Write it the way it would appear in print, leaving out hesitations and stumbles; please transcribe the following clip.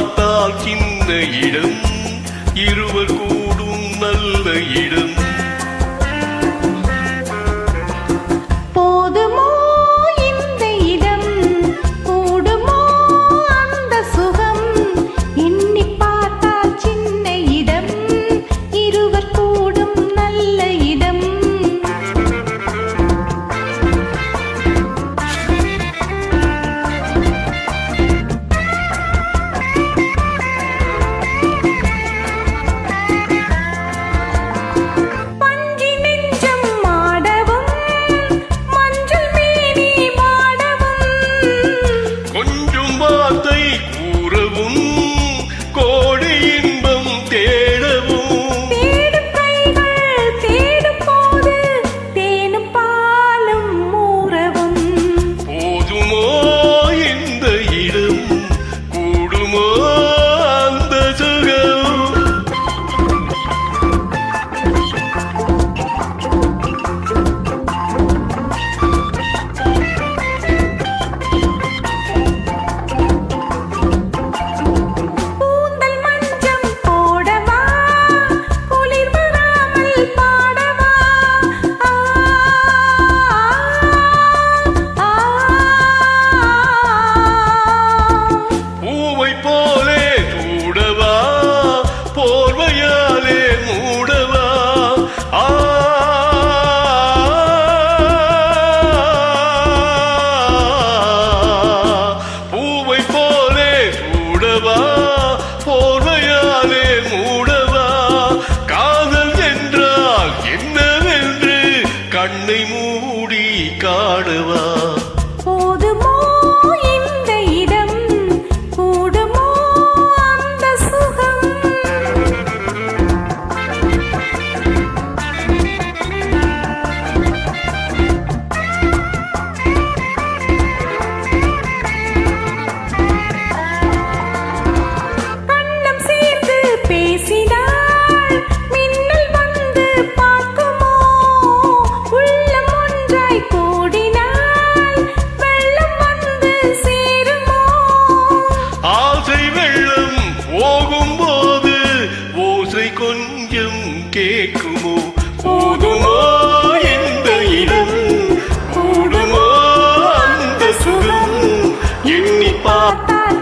பார்த்தால் சின்ன இடம், இருவர் கூடும் நல்ல இடம். போர்வையாலே மூடவா, காதல் என்றால் என்னவென்று கண்ணை மூடி காடவா. போதுமோ இந்த இடம், கூடுமோ அந்த சுகம். பேசினாள் மின்னல் வந்து பார்க்குமோ, உள்ளம் ஒன்றாய் கூடினாள் வெள்ளம் வந்து சேருமோ. ஆசை வெள்ளம் போகும்போது ஓசை கொஞ்சம் கேட்குமோ. போதுமோ இந்த இடம், கூடுமோ அந்த சுகம். எண்ணி பார்த்தால்